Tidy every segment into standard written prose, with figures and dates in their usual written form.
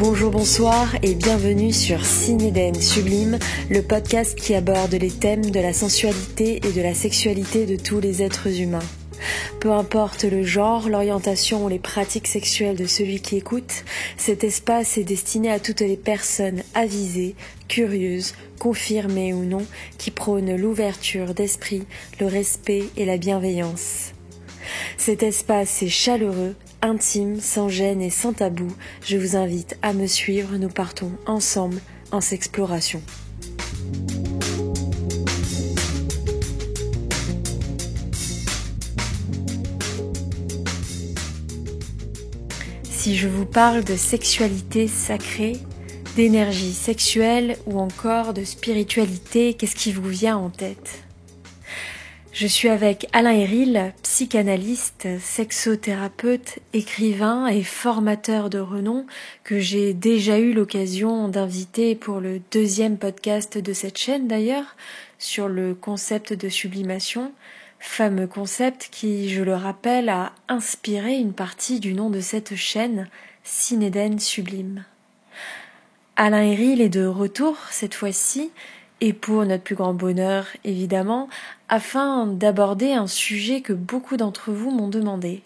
Bonjour, bonsoir et bienvenue sur Sin-Eden Sublime, le podcast qui aborde les thèmes de la sensualité et de la sexualité de tous les êtres humains. Peu importe le genre, l'orientation ou les pratiques sexuelles de celui qui écoute, cet espace est destiné à toutes les personnes avisées, curieuses, confirmées ou non, qui prônent l'ouverture d'esprit, le respect et la bienveillance. Cet espace est chaleureux, intime, sans gêne et sans tabou. Je vous invite à me suivre, nous partons ensemble en s'exploration. Si je vous parle de sexualité sacrée, d'énergie sexuelle ou encore de spiritualité, qu'est-ce qui vous vient en tête ? Je suis avec Alain Héril, psychanalyste, sexothérapeute, écrivain et formateur de renom que j'ai déjà eu l'occasion d'inviter pour le 2e podcast de cette chaîne d'ailleurs, sur le concept de sublimation, fameux concept qui, je le rappelle, a inspiré une partie du nom de cette chaîne, Sin-Eden Sublime. Alain Héril est de retour cette fois-ci, et pour notre plus grand bonheur, évidemment, afin d'aborder un sujet que beaucoup d'entre vous m'ont demandé,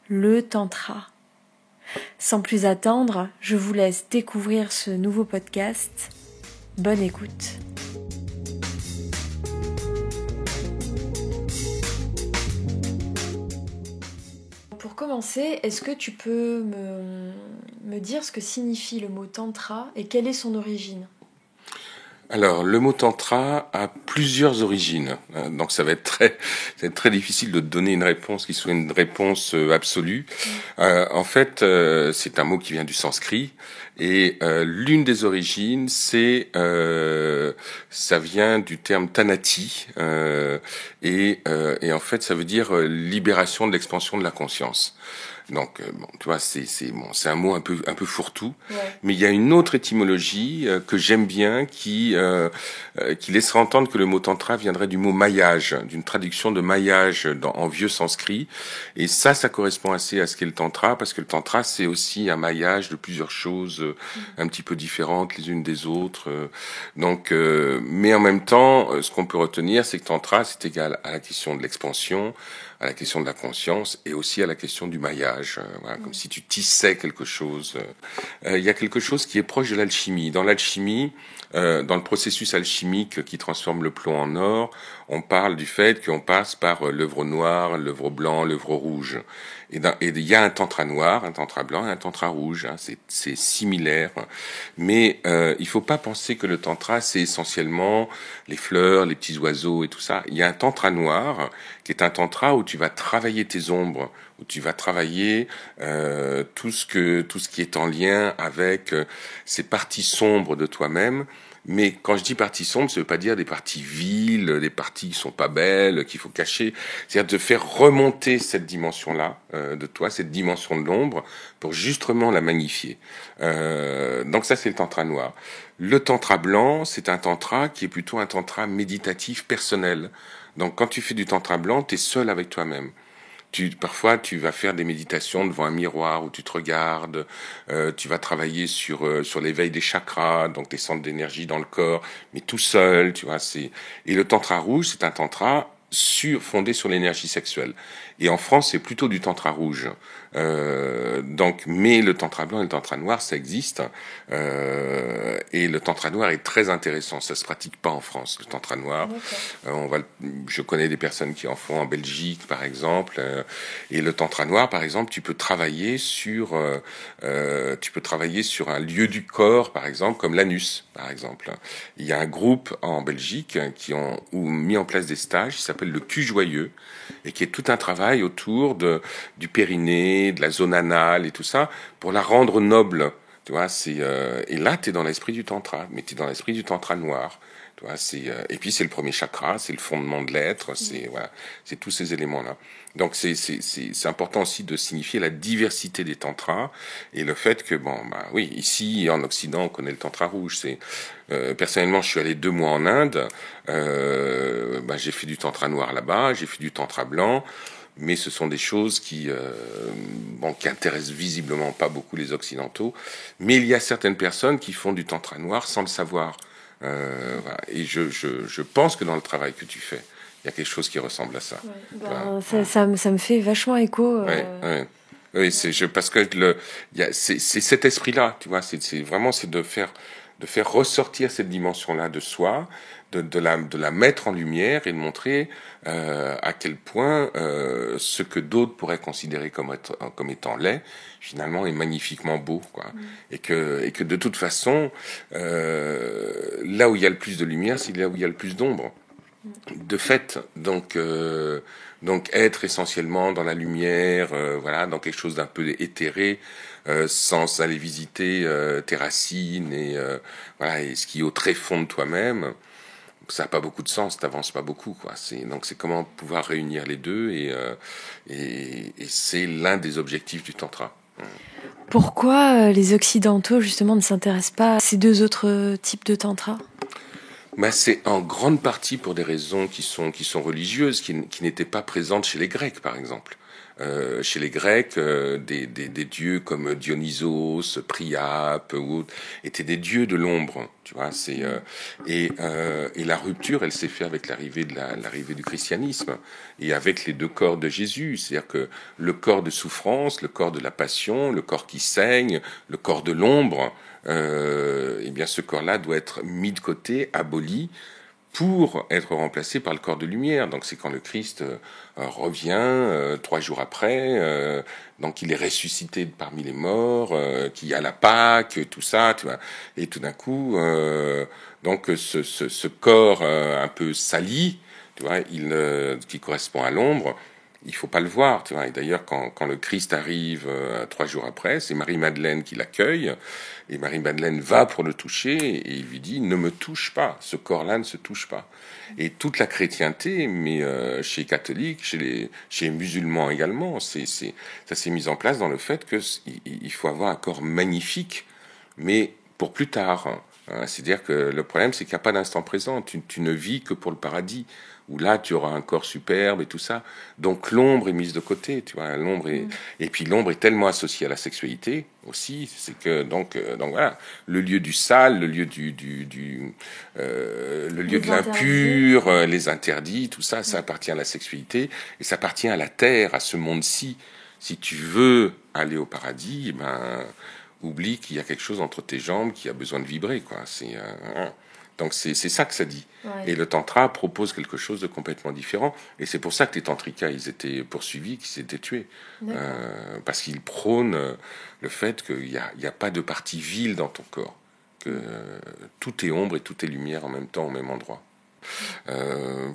le tantra. Sans plus attendre, je vous laisse découvrir ce nouveau podcast. Bonne écoute. Pour commencer, est-ce que tu peux me dire ce que signifie le mot tantra et quelle est son origine ? Alors, le mot tantra a plusieurs origines, donc ça va être très difficile de donner une réponse qui soit une réponse absolue. En fait, c'est un mot qui vient du sanskrit, et l'une des origines, ça vient du terme tanati, et en fait, ça veut dire libération de l'expansion de la conscience. Donc bon, tu vois, c'est un mot un peu fourre-tout, ouais. Mais il y a une autre étymologie que j'aime bien qui laisserait entendre que le mot tantra viendrait du mot maillage, d'une traduction de maillage en vieux sanskrit, et ça correspond assez à ce qu'est le tantra, parce que le tantra c'est aussi un maillage de plusieurs choses un petit peu différentes les unes des autres. Donc mais en même temps, ce qu'on peut retenir, c'est que tantra c'est égal à la question de l'expansion, à la question de la conscience et aussi à la question du maillage, voilà, comme si tu tissais quelque chose. Il y a quelque chose qui est proche de l'alchimie. Dans l'alchimie, dans le processus alchimique qui transforme le plomb en or, on parle du fait qu'on passe par l'œuvre noire, l'œuvre blanc, l'œuvre rouge. Et il y a un tantra noir, un tantra blanc et un tantra rouge. Hein, c'est similaire. Mais il faut pas penser que le tantra, c'est essentiellement les fleurs, les petits oiseaux et tout ça. Il y a un tantra noir qui est un tantra où tu vas travailler tes ombres, où tu vas travailler tout ce qui est en lien avec ces parties sombres de toi-même. Mais quand je dis parties sombres, ça veut pas dire des parties viles, des parties qui sont pas belles, qu'il faut cacher. C'est-à-dire de faire remonter cette dimension-là de toi, cette dimension de l'ombre, pour justement la magnifier. Donc ça, c'est le tantra noir. Le tantra blanc, c'est un tantra qui est plutôt un tantra méditatif personnel. Donc quand tu fais du tantra blanc, t'es seul avec toi-même. Parfois, tu vas faire des méditations devant un miroir où tu te regardes. Tu vas travailler sur l'éveil des chakras, donc des centres d'énergie dans le corps, mais tout seul, tu vois. Et le tantra rouge, c'est un tantra fondé sur l'énergie sexuelle. Et en France, c'est plutôt du tantra rouge. Mais le tantra blanc et le tantra noir, ça existe. Et le tantra noir est très intéressant. Ça se pratique pas en France, le tantra noir. Je connais des personnes qui en font en Belgique, par exemple. Et le tantra noir, par exemple, tu peux travailler sur un lieu du corps, par exemple, comme l'anus, par exemple. Il y a un groupe en Belgique qui ont mis en place des stages qui s'appelle le cul joyeux, et qui est tout un travail autour du périnée, de la zone anale et tout ça, pour la rendre noble. Tu vois, et là, t'es dans l'esprit du tantra, mais t'es dans l'esprit du tantra noir. Tu vois, et puis c'est le premier chakra, c'est le fondement de l'être, c'est tous ces éléments-là. Donc c'est important aussi de signifier la diversité des tantras et le fait que ici en Occident on connaît le tantra rouge. Personnellement, je suis allé 2 mois en Inde, j'ai fait du tantra noir là-bas, j'ai fait du tantra blanc. mais ce sont des choses qui intéressent visiblement pas beaucoup les Occidentaux. Mais il y a certaines personnes qui font du tantra noir sans le savoir. Voilà. Et je pense que dans le travail que tu fais, il y a quelque chose qui ressemble à ça. Ouais, ça me fait vachement écho. Ouais. Oui, parce que c'est cet esprit-là, tu vois, c'est vraiment de faire ressortir cette dimension-là de soi, de la mettre en lumière et de montrer à quel point ce que d'autres pourraient considérer comme étant laid, finalement est magnifiquement beau, quoi. Et que de toute façon, là où il y a le plus de lumière, c'est là où il y a le plus d'ombre. De fait, donc être essentiellement dans la lumière, voilà, dans quelque chose d'un peu éthéré, sans aller visiter tes racines et voilà, et ce qui est au très fond de toi-même, ça n'a pas beaucoup de sens, t'avances pas beaucoup, quoi. Donc c'est comment pouvoir réunir les deux et c'est l'un des objectifs du tantra. Pourquoi les Occidentaux justement ne s'intéressent pas à ces deux autres types de tantra? C'est en grande partie pour des raisons qui sont religieuses, qui n'étaient pas présentes chez les Grecs, par exemple. Chez les Grecs, des dieux comme Dionysos, Priape ou autres étaient des dieux de l'ombre, tu vois. Et la rupture, elle s'est faite avec l'arrivée du christianisme et avec les deux corps de Jésus, c'est-à-dire que le corps de souffrance, le corps de la passion, le corps qui saigne, le corps de l'ombre. Eh bien, ce corps-là doit être mis de côté, aboli, pour être remplacé par le corps de lumière. Donc c'est quand le Christ revient 3 jours après, donc il est ressuscité parmi les morts, qu'il y a la Pâque, tout ça, tu vois. Et tout d'un coup, donc ce corps un peu sali, tu vois, qui correspond à l'ombre, il faut pas le voir, tu vois. Et d'ailleurs, quand le Christ arrive 3 jours après, c'est Marie-Madeleine qui l'accueille, et Marie-Madeleine va pour le toucher, et il lui dit, ne me touche pas, ce corps-là ne se touche pas. Et toute la chrétienté, mais chez les catholiques, chez les musulmans également, ça s'est mis en place dans le fait que il faut avoir un corps magnifique, mais pour plus tard. C'est-à-dire que le problème, c'est qu'il n'y a pas d'instant présent. Tu ne vis que pour le paradis, où là, tu auras un corps superbe et tout ça. Donc l'ombre est mise de côté, tu vois. Et puis l'ombre est tellement associée à la sexualité aussi, c'est que donc voilà, le lieu du sale, le lieu le lieu de l'impur, les interdits, tout ça, ça appartient à la sexualité et ça appartient à la terre, à ce monde-ci. Si tu veux aller au paradis, oublie qu'il y a quelque chose entre tes jambes qui a besoin de vibrer, quoi. Donc c'est ça que ça dit. Ouais. Et le tantra propose quelque chose de complètement différent. Et c'est pour ça que les tantrikas, ils étaient poursuivis, qu'ils s'étaient tués. Parce qu'ils prônent le fait qu'il y a pas de partie vile dans ton corps. Que tout est ombre et tout est lumière en même temps, au même endroit.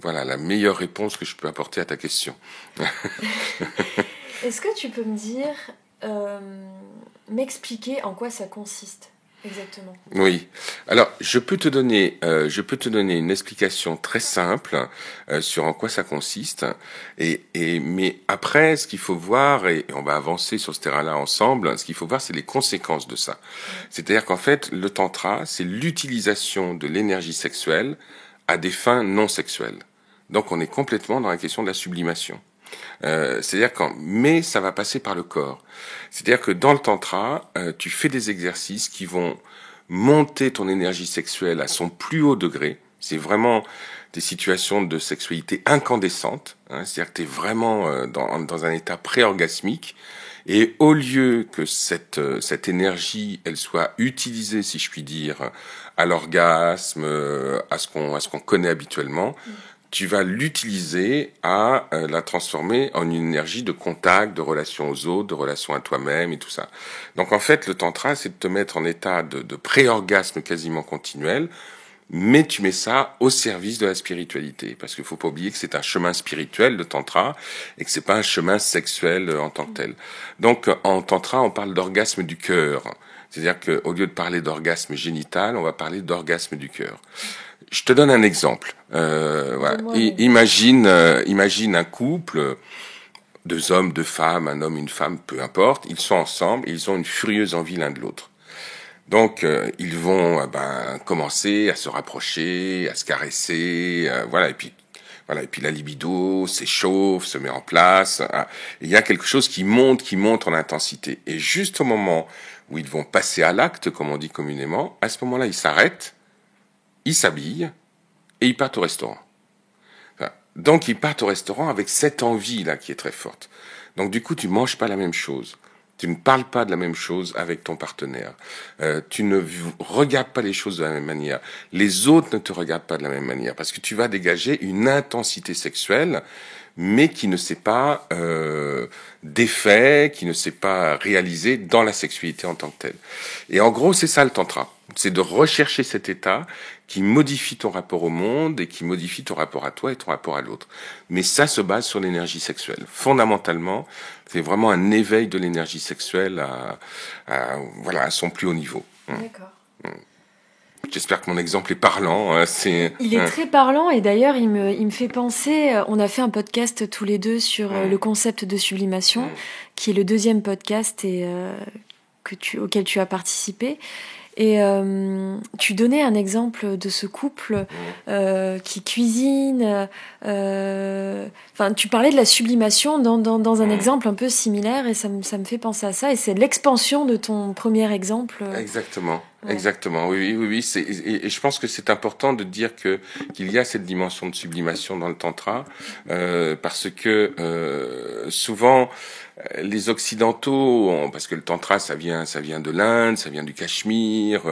Voilà la meilleure réponse que je peux apporter à ta question. Est-ce que tu peux me dire... m'expliquer en quoi ça consiste exactement? Oui. Alors, je peux te donner une explication très simple sur en quoi ça consiste. Mais après, ce qu'il faut voir, et on va avancer sur ce terrain-là ensemble, ce qu'il faut voir, c'est les conséquences de ça. C'est-à-dire qu'en fait, le tantra, c'est l'utilisation de l'énergie sexuelle à des fins non sexuelles. Donc, on est complètement dans la question de la sublimation. C'est-à-dire mais ça va passer par le corps. C'est-à-dire que dans le tantra, tu fais des exercices qui vont monter ton énergie sexuelle à son plus haut degré. C'est vraiment des situations de sexualité incandescente. C'est-à-dire que tu es vraiment dans un état pré-orgasmique. Et au lieu que cette énergie, elle soit utilisée, si je puis dire, à l'orgasme, à ce qu'on connaît habituellement, tu vas l'utiliser à la transformer en une énergie de contact, de relation aux autres, de relation à toi-même et tout ça. Donc en fait, le tantra, c'est de te mettre en état de pré-orgasme quasiment continuel, mais tu mets ça au service de la spiritualité, parce qu'il faut pas oublier que c'est un chemin spirituel, le tantra, et que c'est pas un chemin sexuel en tant que tel. Donc en tantra, on parle d'orgasme du cœur. C'est-à-dire qu'au lieu de parler d'orgasme génital, on va parler d'orgasme du cœur. Je te donne un exemple. Voilà. Imagine un couple, 2 hommes, 2 femmes, un homme, une femme, peu importe. Ils sont ensemble et ils ont une furieuse envie l'un de l'autre. Donc ils vont commencer à se rapprocher, à se caresser, voilà. Et puis Voilà, et puis la libido s'échauffe, se met en place. Il y a quelque chose qui monte en intensité. Et juste au moment où ils vont passer à l'acte, comme on dit communément, à ce moment-là, ils s'arrêtent, ils s'habillent et ils partent au restaurant. Donc ils partent au restaurant avec cette envie-là qui est très forte. Donc du coup, tu manges pas la même chose. Tu ne parles pas de la même chose avec ton partenaire. Tu ne regardes pas les choses de la même manière. Les autres ne te regardent pas de la même manière parce que tu vas dégager une intensité sexuelle, mais qui ne s'est pas d'effet, qui ne s'est pas réalisé dans la sexualité en tant que telle. Et en gros, c'est ça le tantra. C'est de rechercher cet état qui modifie ton rapport au monde et qui modifie ton rapport à toi et ton rapport à l'autre. Mais ça se base sur l'énergie sexuelle. Fondamentalement, c'est vraiment un éveil de l'énergie sexuelle à son plus haut niveau. D'accord. J'espère que mon exemple est parlant. Il est très parlant et d'ailleurs il me fait penser, on a fait un podcast tous les deux sur le concept de sublimation, qui est le deuxième podcast auquel tu as participé. Et tu donnais un exemple de ce couple qui cuisine. Tu parlais de la sublimation dans un exemple un peu similaire et ça me fait penser à ça. Et c'est l'expansion de ton premier exemple. Exactement. Ouais. Exactement, oui. Et je pense que c'est important de dire qu'il y a cette dimension de sublimation dans le tantra, parce que souvent les occidentaux, parce que le tantra ça vient de l'Inde, ça vient du Cachemire,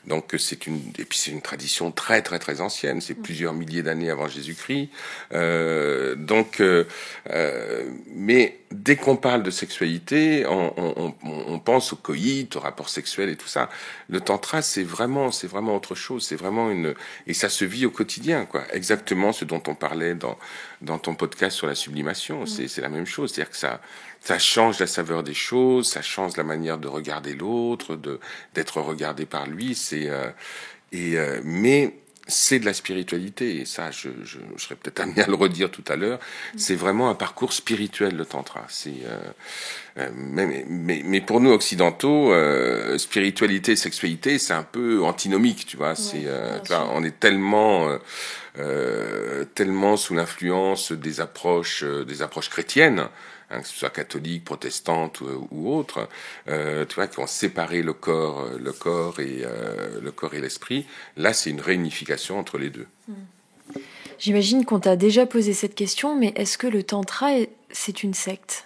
donc c'est une tradition très très très ancienne, c'est plusieurs milliers d'années avant Jésus-Christ, mais dès qu'on parle de sexualité, on pense au coït, au rapport sexuel et tout ça. Le tantra, c'est vraiment autre chose. C'est vraiment et ça se vit au quotidien, quoi. Exactement ce dont on parlait dans ton podcast sur la sublimation. C'est la même chose. C'est-à-dire que ça change la saveur des choses, ça change la manière de regarder l'autre, d'être regardé par lui. Mais c'est de la spiritualité, et ça, je serais peut-être amené à le redire tout à l'heure. C'est vraiment un parcours spirituel, le tantra. Mais pour nous occidentaux, spiritualité et sexualité, c'est un peu antinomique, tu vois. On est tellement sous l'influence des approches chrétiennes, que ce soit catholique, protestante ou autre, tu vois, qui ont séparé le corps et l'esprit. Là, c'est une réunification entre les deux. J'imagine qu'on t'a déjà posé cette question, mais est-ce que le tantra, c'est une secte ?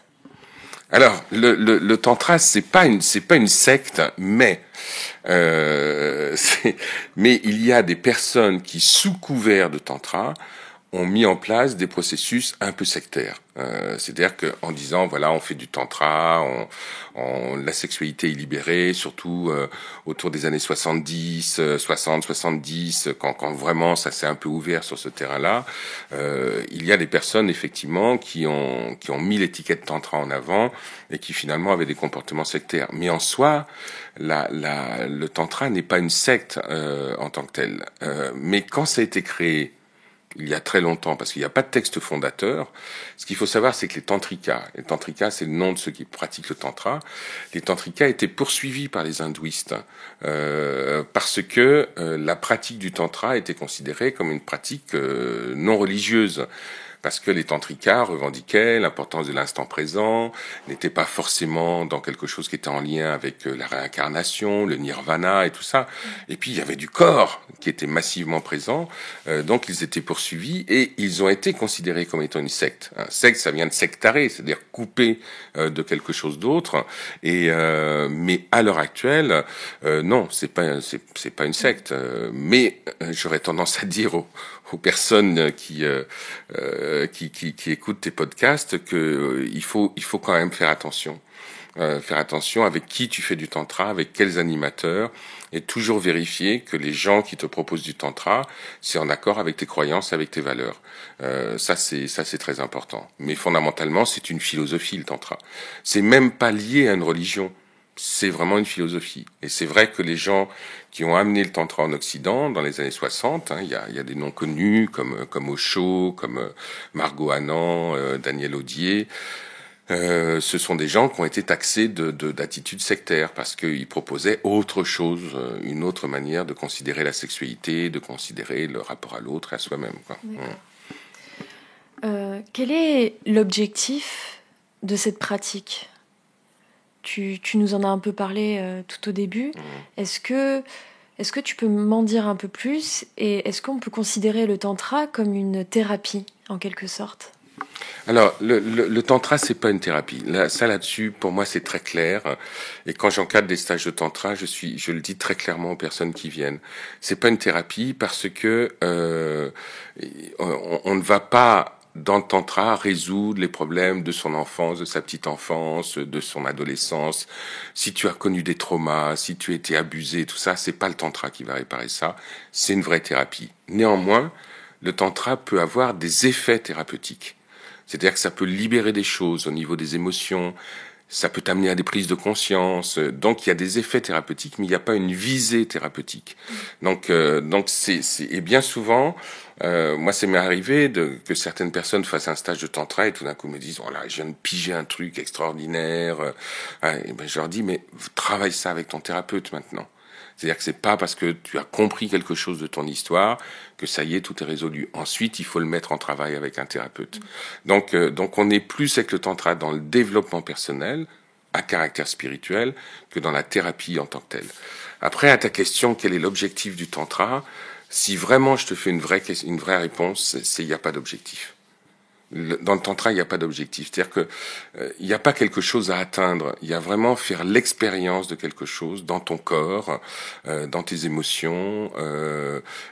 Alors, le tantra, c'est pas une secte, mais il y a des personnes qui, sous couvert de tantra, ont mis en place des processus un peu sectaires. C'est-à-dire qu'en disant, voilà, on fait du tantra, la sexualité est libérée, surtout autour des années 70, quand vraiment ça s'est un peu ouvert sur ce terrain-là, il y a des personnes, effectivement, qui ont mis l'étiquette tantra en avant et qui, finalement, avaient des comportements sectaires. Mais en soi, le tantra n'est pas une secte en tant que tel. Mais quand ça a été créé, il y a très longtemps, parce qu'il n'y a pas de texte fondateur. Ce qu'il faut savoir, c'est que les tantrikas, c'est le nom de ceux qui pratiquent le tantra. Les tantrikas étaient poursuivis par les hindouistes parce que la pratique du tantra était considérée comme une pratique non religieuse. Parce que les tantrikas revendiquaient l'importance de l'instant présent, n'étaient pas forcément dans quelque chose qui était en lien avec la réincarnation, le nirvana et tout ça. Et puis il y avait du corps qui était massivement présent, donc ils étaient poursuivis et ils ont été considérés comme étant une secte. Un secte, ça vient de sectarer, c'est-à-dire couper de quelque chose d'autre. Mais à l'heure actuelle, non, c'est pas une secte. Mais j'aurais tendance à dire aux personnes qui écoutent tes podcasts que il faut quand même faire attention avec qui tu fais du tantra, avec quels animateurs, et toujours vérifier que les gens qui te proposent du tantra, c'est en accord avec tes croyances, avec tes valeurs. Ça c'est très important. Mais fondamentalement, c'est une philosophie, le tantra. C'est même pas lié à une religion. C'est vraiment une philosophie. Et c'est vrai que les gens qui ont amené le tantra en Occident dans les années 60, il y a des noms connus comme Osho, comme Margot Anand, Daniel Audier. Ce sont des gens qui ont été taxés d'attitudes sectaires parce qu'ils proposaient autre chose, une autre manière de considérer la sexualité, de considérer le rapport à l'autre et à soi-même, quoi. Quel est l'objectif de cette pratique ? Tu nous en as un peu parlé tout au début. Est-ce que tu peux m'en dire un peu plus ? Et est-ce qu'on peut considérer le tantra comme une thérapie, en quelque sorte ? Alors, le tantra, c'est pas une thérapie. Là-dessus, pour moi, c'est très clair. Et quand j'encadre des stages de tantra, je le dis très clairement aux personnes qui viennent. C'est pas une thérapie parce que on ne va pas dans le tantra résoudre les problèmes de son enfance, de sa petite enfance, de son adolescence. Si tu as connu des traumas, si tu as été abusé, tout ça, c'est pas le tantra qui va réparer ça. C'est une vraie thérapie. Néanmoins, le tantra peut avoir des effets thérapeutiques. C'est-à-dire que ça peut libérer des choses au niveau des émotions, ça peut t'amener à des prises de conscience. Donc il y a des effets thérapeutiques, mais il n'y a pas une visée thérapeutique. Donc c'est et bien souvent, moi ça m'est arrivé que certaines personnes fassent un stage de tantra et tout d'un coup me disent oh là je viens de piger un truc extraordinaire. Et ben je leur dis mais travaille ça avec ton thérapeute maintenant. C'est-à-dire que c'est pas parce que tu as compris quelque chose de ton histoire que ça y est, tout est résolu. Ensuite, il faut le mettre en travail avec un thérapeute. Donc on est plus avec le tantra dans le développement personnel, à caractère spirituel, que dans la thérapie en tant que telle. Après, à ta question, quel est l'objectif du tantra ? Si vraiment je te fais une vraie réponse, c'est il n'y a pas d'objectif. Dans le tantra, il n'y a pas d'objectif. C'est-à-dire que il n'y a pas quelque chose à atteindre. Il y a vraiment faire l'expérience de quelque chose dans ton corps, dans tes émotions,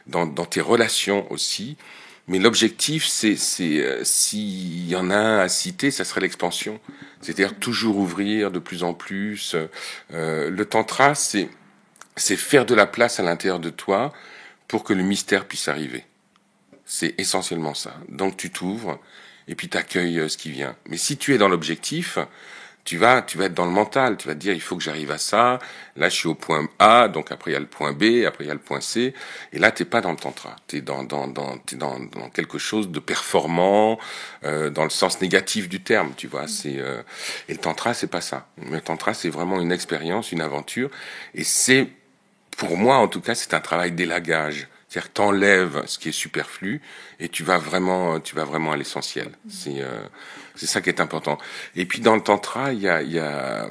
dans tes relations aussi. Mais l'objectif, c'est s'il y en a un à citer, ça serait l'expansion. C'est-à-dire toujours ouvrir de plus en plus. Le tantra, c'est faire de la place à l'intérieur de toi pour que le mystère puisse arriver. C'est essentiellement ça. Donc tu t'ouvres et puis t'accueilles ce qui vient. Mais si tu es dans l'objectif, tu vas être dans le mental. Tu vas te dire il faut que j'arrive à ça. Là je suis au point A, donc après il y a le point B, après il y a le point C. Et là t'es pas dans le tantra. T'es dans quelque chose de performant, dans le sens négatif du terme. Tu vois. Et le tantra c'est pas ça. Le tantra c'est vraiment une expérience, une aventure. Et c'est pour moi en tout cas c'est un travail d'élagage. C'est-à-dire que t'enlèves ce qui est superflu et tu vas vraiment à l'essentiel. C'est ça qui est important. Et puis dans le tantra, il y a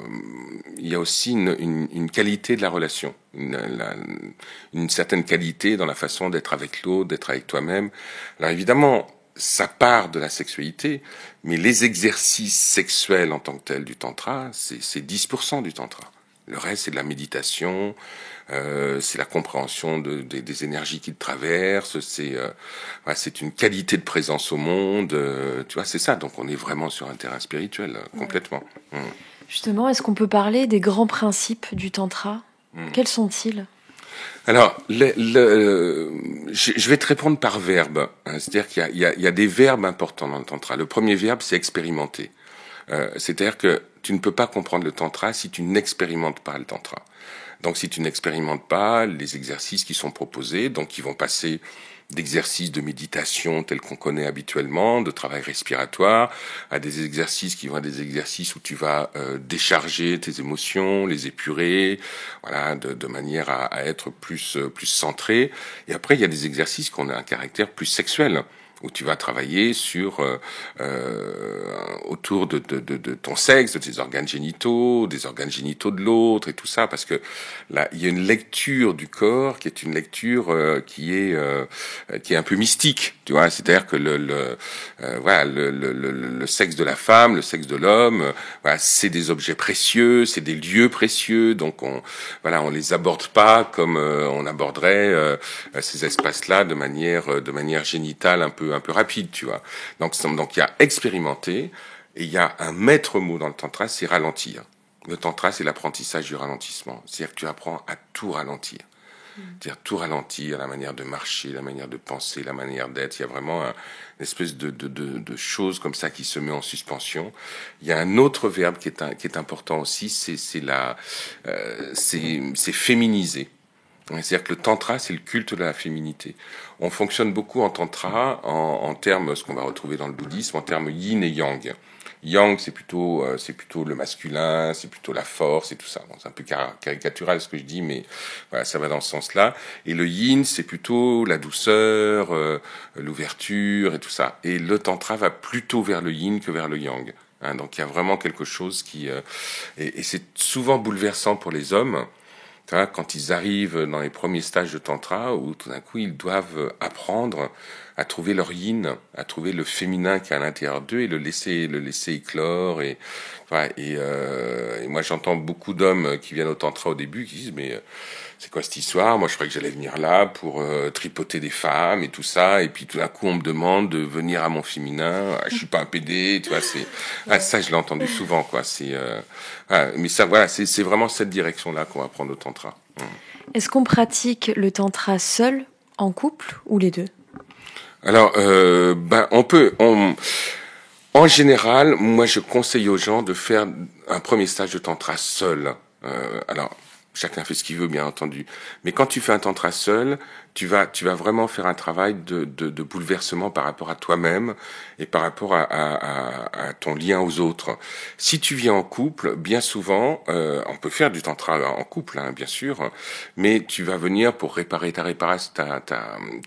aussi une qualité de la relation, une certaine qualité dans la façon d'être avec l'autre, d'être avec toi-même. Alors évidemment, ça part de la sexualité, mais les exercices sexuels en tant que tels du tantra, c'est 10% du tantra. Le reste, c'est de la méditation, c'est la compréhension des énergies qui te traversent, c'est une qualité de présence au monde, tu vois, c'est ça. Donc on est vraiment sur un terrain spirituel, complètement. Justement, est-ce qu'on peut parler des grands principes du tantra ? Quels sont-ils ? Alors, je vais te répondre par verbe. C'est-à-dire qu'il y a des verbes importants dans le tantra. Le premier verbe, c'est expérimenter. C'est-à-dire que tu ne peux pas comprendre le tantra si tu n'expérimentes pas le tantra. Donc si tu n'expérimentes pas les exercices qui sont proposés, donc qui vont passer d'exercices de méditation tels qu'on connaît habituellement, de travail respiratoire, à des exercices qui vont être des exercices où tu vas décharger tes émotions, les épurer, voilà, de manière à être plus centré. Et après, il y a des exercices qui ont un caractère plus sexuel, où tu vas travailler sur autour de ton sexe, de tes organes génitaux, des organes génitaux de l'autre et tout ça, parce que là il y a une lecture du corps qui est une lecture qui est un peu mystique, tu vois, c'est-à-dire que le sexe de la femme, le sexe de l'homme, voilà, c'est des objets précieux, c'est des lieux précieux, donc on les aborde pas comme on aborderait ces espaces-là de manière génitale un peu rapide, tu vois. Donc il y a expérimenter et il y a un maître mot dans le tantra, c'est ralentir. Le tantra, c'est l'apprentissage du ralentissement. C'est-à-dire que tu apprends à tout ralentir. C'est-à-dire tout ralentir, la manière de marcher, la manière de penser, la manière d'être. Il y a vraiment une espèce de chose comme ça qui se met en suspension. Il y a un autre verbe qui est important aussi, c'est féminiser. C'est-à-dire que le tantra, c'est le culte de la féminité. On fonctionne beaucoup en tantra en termes, ce qu'on va retrouver dans le bouddhisme, en termes yin et yang. Yang, c'est plutôt le masculin, c'est plutôt la force et tout ça. Bon, c'est un peu caricatural ce que je dis, mais voilà, ça va dans ce sens-là. Et le yin, c'est plutôt la douceur, l'ouverture et tout ça. Et le tantra va plutôt vers le yin que vers le yang. Hein, donc il y a vraiment quelque chose qui et c'est souvent bouleversant pour les hommes. Tu vois, quand ils arrivent dans les premiers stages de tantra, où tout d'un coup ils doivent apprendre à trouver leur yin, à trouver le féminin qui est à l'intérieur d'eux et le laisser éclore. Et, voilà, et moi j'entends beaucoup d'hommes qui viennent au tantra au début qui disent mais c'est quoi cette histoire? Moi je croyais que j'allais venir là pour tripoter des femmes et tout ça, et puis tout d'un coup on me demande de venir à mon féminin. Ah, je suis pas un PD, tu vois. Ça je l'ai entendu souvent, quoi. Mais ça, voilà, c'est vraiment cette direction-là qu'on va prendre au tantra. Est-ce qu'on pratique le tantra seul, en couple, ou les deux? Alors, en général, moi je conseille aux gens de faire un premier stage de tantra seul. Alors, chacun fait ce qu'il veut, bien entendu. Mais quand tu fais un tantra seul, tu vas vraiment faire un travail de bouleversement par rapport à toi-même et par rapport à ton lien aux autres. Si tu viens en couple, bien souvent, on peut faire du tantra en couple, hein, bien sûr, mais tu vas venir pour réparer ta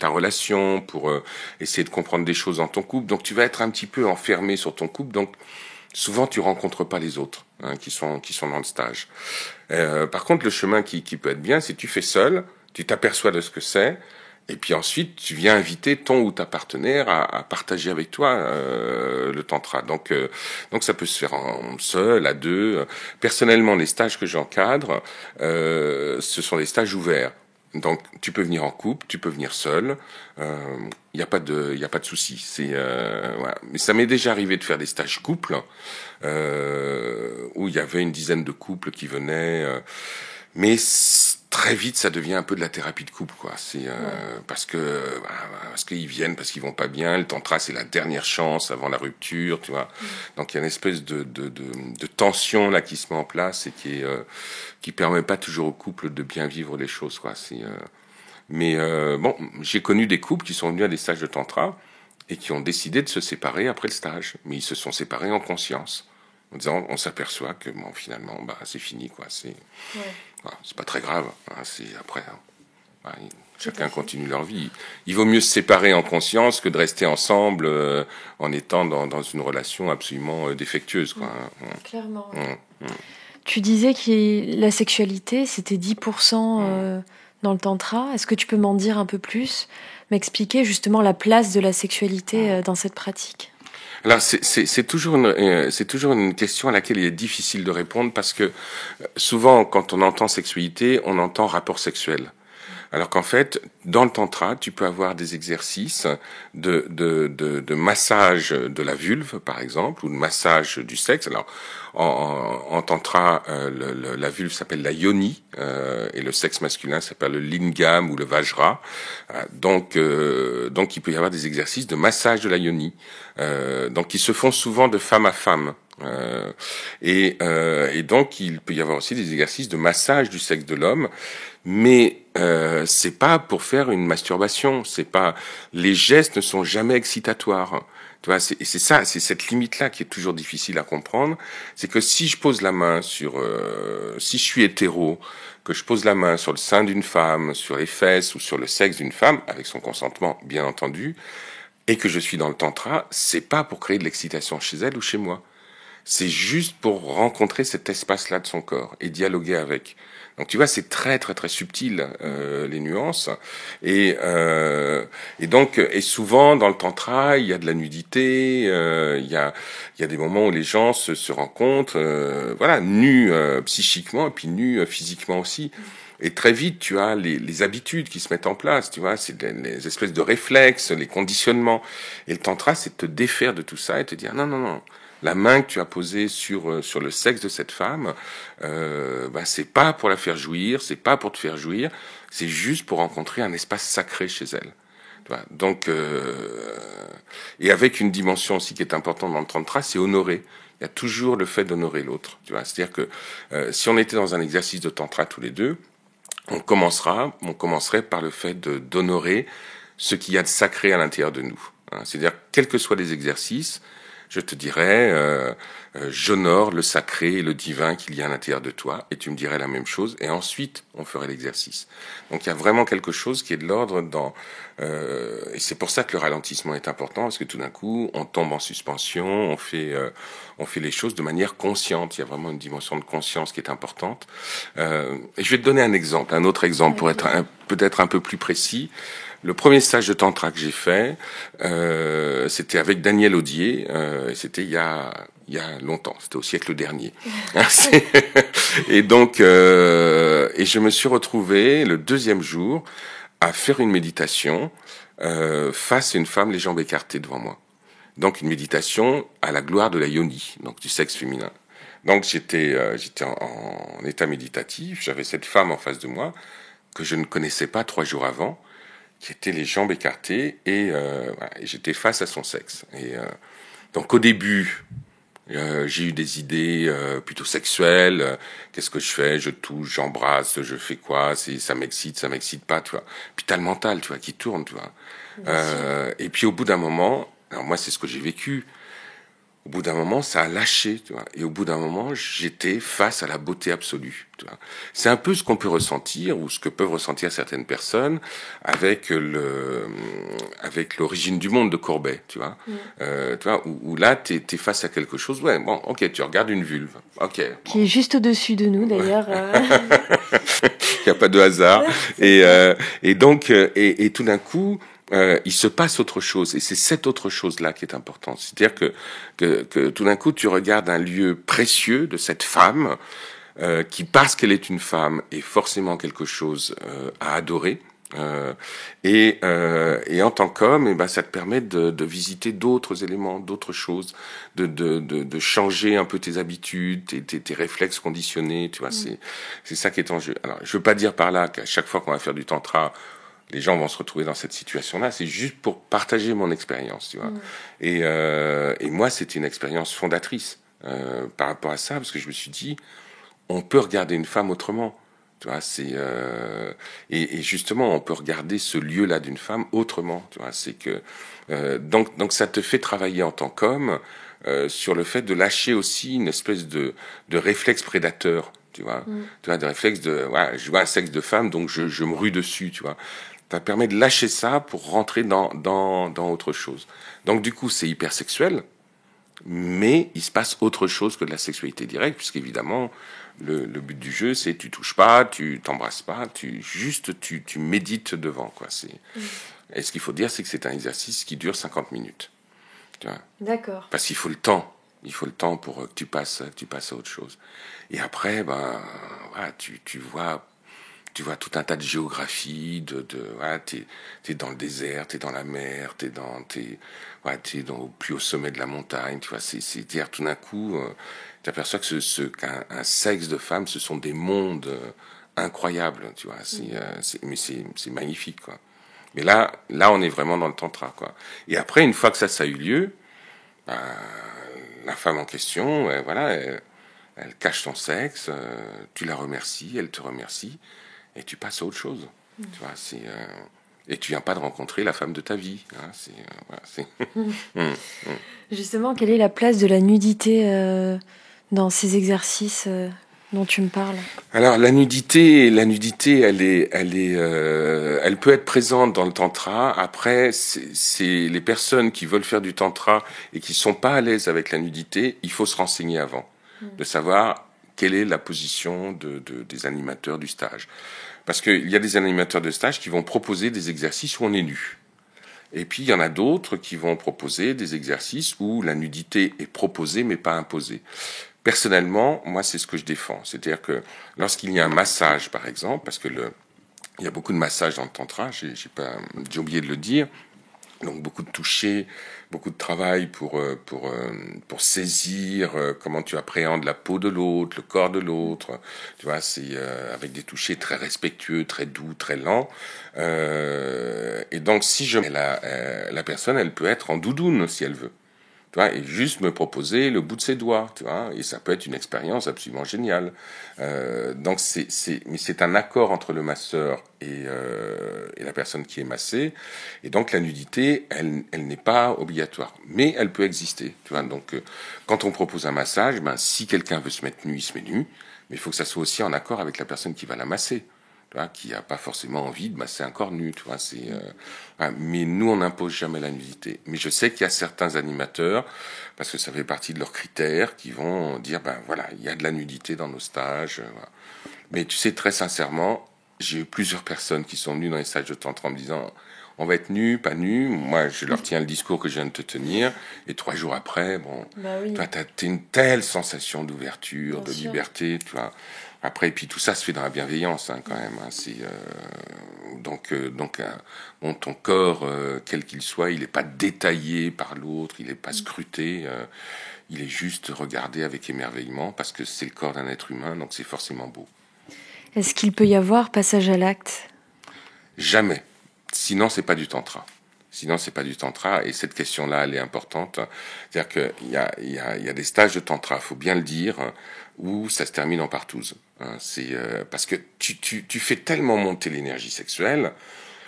relation, pour essayer de comprendre des choses dans ton couple. Donc tu vas être un petit peu enfermé sur ton couple. Donc souvent tu rencontres pas les autres, hein, qui sont dans le stage. Par contre, le chemin qui peut être bien, c'est tu fais seul, tu t'aperçois de ce que c'est, et puis ensuite tu viens inviter ton ou ta partenaire à partager avec toi le tantra. Donc ça peut se faire seul, à deux. Personnellement, les stages que j'encadre, ce sont des stages ouverts. Donc tu peux venir en couple, tu peux venir seul, y a pas de souci. Voilà. Mais ça m'est déjà arrivé de faire des stages couples où il y avait une dizaine de couples qui venaient, mais très vite ça devient un peu de la thérapie de couple, quoi. Parce qu'ils viennent parce qu'ils vont pas bien. Le tantra, c'est la dernière chance avant la rupture, tu vois. Donc il y a une espèce de tension là qui se met en place et qui permet pas toujours au couple de bien vivre les choses, quoi. Bon, j'ai connu des couples qui sont venus à des stages de tantra et qui ont décidé de se séparer après le stage, mais ils se sont séparés en conscience, en disant on s'aperçoit que bon, finalement c'est fini, quoi. Voilà, c'est pas très grave, hein, c'est après, hein. Voilà, chacun continue leur vie. Il vaut mieux se séparer en conscience que de rester ensemble en étant dans une relation absolument défectueuse, quoi. Clairement. Tu disais que la sexualité c'était 10% dans le tantra. Est-ce que tu peux m'en dire un peu plus, m'expliquer justement la place de la sexualité dans cette pratique? Alors c'est toujours une question à laquelle il est difficile de répondre, parce que souvent quand on entend sexualité, on entend rapport sexuel. Alors qu'en fait, dans le tantra, tu peux avoir des exercices de massage de la vulve, par exemple, ou de massage du sexe. Alors, en tantra, la vulve s'appelle la yoni, et le sexe masculin s'appelle le lingam ou le vajra. Donc, il peut y avoir des exercices de massage de la yoni, donc qui se font souvent de femme à femme. Et donc il peut y avoir aussi des exercices de massage du sexe de l'homme, mais c'est pas pour faire une masturbation, les gestes ne sont jamais excitatoires. Tu vois, c'est cette limite-là qui est toujours difficile à comprendre. C'est que si je pose la main si je suis hétéro, que je pose la main sur le sein d'une femme, sur les fesses ou sur le sexe d'une femme, avec son consentement bien entendu, et que je suis dans le tantra, c'est pas pour créer de l'excitation chez elle ou chez moi. C'est juste pour rencontrer cet espace-là de son corps et dialoguer avec. Donc tu vois, c'est très très très subtil les nuances, et souvent dans le tantra il y a de la nudité, il y a des moments où les gens se rencontrent, voilà, nus psychiquement et puis nus physiquement aussi. Et très vite, tu as les habitudes qui se mettent en place, tu vois, c'est les espèces de réflexes, les conditionnements. Et le tantra, c'est de te défaire de tout ça et te dire non. La main que tu as posée sur le sexe de cette femme, c'est pas pour la faire jouir, c'est pas pour te faire jouir, c'est juste pour rencontrer un espace sacré chez elle. Tu vois, donc, et avec une dimension aussi qui est importante dans le tantra, c'est honorer. Il y a toujours le fait d'honorer l'autre. Tu vois, c'est-à-dire que si on était dans un exercice de tantra tous les deux, on commencerait par le fait d'honorer ce qu'il y a de sacré à l'intérieur de nous. Hein. C'est-à-dire, quels que soient les exercices, je te dirais, j'honore le sacré et le divin qu'il y a à l'intérieur de toi, et tu me dirais la même chose, et ensuite on ferait l'exercice. Donc il y a vraiment quelque chose qui est de l'ordre dans... et c'est pour ça que le ralentissement est important, parce que tout d'un coup, on tombe en suspension, on fait les choses de manière consciente. Il y a vraiment une dimension de conscience qui est importante. Et je vais te donner un autre exemple, pour être peut-être un peu plus précis. Le premier stage de tantra que j'ai fait, c'était avec Daniel Audier, et c'était il y a longtemps, c'était au siècle dernier. Et donc, et je me suis retrouvé le deuxième jour à faire une méditation face à une femme les jambes écartées devant moi. Donc une méditation à la gloire de la yoni, donc du sexe féminin. Donc j'étais en état méditatif, j'avais cette femme en face de moi que je ne connaissais pas 3 jours avant, qui était les jambes écartées, et j'étais face à son sexe. Et donc au début, j'ai eu des idées plutôt sexuelles. Qu'est-ce que je fais? Je touche, j'embrasse, je fais quoi? Ça m'excite pas, tu vois. Puis t'as le mental, tu vois, qui tourne, tu vois. Et puis au bout d'un moment, alors moi c'est ce que j'ai vécu. Au bout d'un moment, ça a lâché, tu vois. Et au bout d'un moment, j'étais face à la beauté absolue, tu vois. C'est un peu ce qu'on peut ressentir, ou ce que peuvent ressentir certaines personnes avec l'origine du monde de Courbet, tu vois. Tu vois, où là, t'es face à quelque chose. Ouais, bon, ok, tu regardes une vulve, ok. Qui est juste au-dessus de nous, d'ailleurs. Il n'y a pas de hasard. Et donc, et tout d'un coup, il se passe autre chose, et c'est cette autre chose-là qui est importante. C'est-à-dire que tout d'un coup, tu regardes un lieu précieux de cette femme qui, parce qu'elle est une femme, est forcément quelque chose à adorer. Et en tant qu'homme, ça te permet de visiter d'autres éléments, d'autres choses, de changer un peu tes habitudes, tes réflexes conditionnés, tu vois. C'est ça qui est en jeu. Alors, je veux pas dire par là qu'à chaque fois qu'on va faire du tantra, les gens vont se retrouver dans cette situation-là. C'est juste pour partager mon expérience, tu vois. Et moi, c'était une expérience fondatrice par rapport à ça, parce que je me suis dit, on peut regarder une femme autrement. Tu vois, et justement, on peut regarder ce lieu-là d'une femme autrement. Tu vois, c'est que donc ça te fait travailler en tant qu'homme sur le fait de lâcher aussi une espèce de réflexe prédateur. Tu vois, de réflexe de, ouais, je vois un sexe de femme, donc je me rue dessus. Tu vois, ça permet de lâcher ça pour rentrer dans autre chose. Donc du coup, c'est hyper sexuel. Mais il se passe autre chose que de la sexualité directe, puisqu'évidemment, le but du jeu, c'est tu touches pas, tu t'embrasses pas, tu médites devant, quoi. Et ce qu'il faut dire, c'est que c'est un exercice qui dure 50 minutes. Tu vois. D'accord. Parce qu'il faut le temps. Il faut le temps pour que tu passes à autre chose. Et après, voilà, tu vois tout un tas de géographie, voilà, t'es dans le désert, t'es dans la mer, t'es au plus haut sommet de la montagne, tu vois, c'est-à-dire tout d'un coup, tu aperçois que qu'un sexe de femme, ce sont des mondes incroyables, tu vois, mais c'est magnifique, quoi. Mais là, on est vraiment dans le tantra, quoi. Et après, une fois que ça a eu lieu, la femme en question, voilà, elle cache son sexe, tu la remercies, elle te remercie, et tu passes à autre chose. Tu vois, et tu viens pas de rencontrer la femme de ta vie. Hein, Justement, quelle est la place de la nudité dans ces exercices dont tu me parles? Alors la nudité, elle peut être présente dans le tantra. Après, c'est les personnes qui veulent faire du tantra et qui sont pas à l'aise avec la nudité. Il faut se renseigner avant, de savoir quelle est la position des animateurs du stage. Parce qu'il y a des animateurs de stage qui vont proposer des exercices où on est nu. Et puis il y en a d'autres qui vont proposer des exercices où la nudité est proposée mais pas imposée. Personnellement, moi c'est ce que je défends. C'est-à-dire que lorsqu'il y a un massage par exemple, parce que il y a beaucoup de massages dans le tantra, j'ai oublié de le dire, donc beaucoup de toucher, beaucoup de travail pour saisir comment tu appréhendes la peau de l'autre, le corps de l'autre. Tu vois, c'est avec des touchés très respectueux, très doux, très lents. Et donc si la personne, elle peut être en doudoune si elle veut. Tu vois, et juste me proposer le bout de ses doigts, tu vois, et ça peut être une expérience absolument géniale. Donc mais c'est un accord entre le masseur et la personne qui est massée, et donc la nudité, elle n'est pas obligatoire, mais elle peut exister, tu vois. Donc quand on propose un massage, ben si quelqu'un veut se mettre nu, il se met nu, mais il faut que ça soit aussi en accord avec la personne qui va la masser. Tu vois, qui n'a pas forcément envie de masser un corps nu, tu vois, mais nous, on n'impose jamais la nudité. Mais je sais qu'il y a certains animateurs, parce que ça fait partie de leurs critères, qui vont dire, ben voilà, il y a de la nudité dans nos stages. Voilà. Mais tu sais, très sincèrement, j'ai eu plusieurs personnes qui sont venues dans les stages de tantra en me disant, on va être nus, pas nus. Moi, je leur tiens le discours que je viens de te tenir. Et 3 jours après, bon, oui. toi, t'as une telle sensation d'ouverture, de sûr. liberté, tu vois. Après, et puis tout ça se fait dans la bienveillance, hein, quand même. Hein, bon, ton corps, quel qu'il soit, il n'est pas détaillé par l'autre, il n'est pas scruté, il est juste regardé avec émerveillement parce que c'est le corps d'un être humain, donc c'est forcément beau. Est-ce qu'il peut y avoir passage à l'acte ? Jamais. Sinon, c'est pas du tantra. Sinon, c'est pas du tantra. Et cette question-là, elle est importante. C'est-à-dire qu'il y a des stages de tantra, faut bien le dire, où ça se termine en partouze. C'est parce que tu fais tellement monter l'énergie sexuelle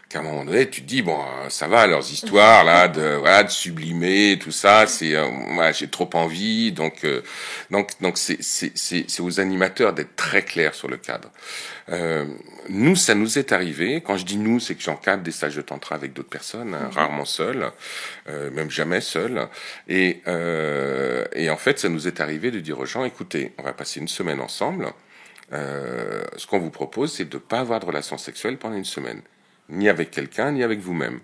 qu'à un moment donné, tu te dis bon, ça va, leurs histoires là, de sublimer tout ça, j'ai trop envie, donc c'est aux animateurs d'être très clairs sur le cadre. Nous, ça nous est arrivé. Quand je dis nous, c'est que j'encadre des stages de tantra avec d'autres personnes, hein, rarement seul, même jamais seul. Et en fait, ça nous est arrivé de dire aux gens, écoutez, on va passer une semaine ensemble. Ce qu'on vous propose, c'est de ne pas avoir de relations sexuelles pendant une semaine, ni avec quelqu'un, ni avec vous-même,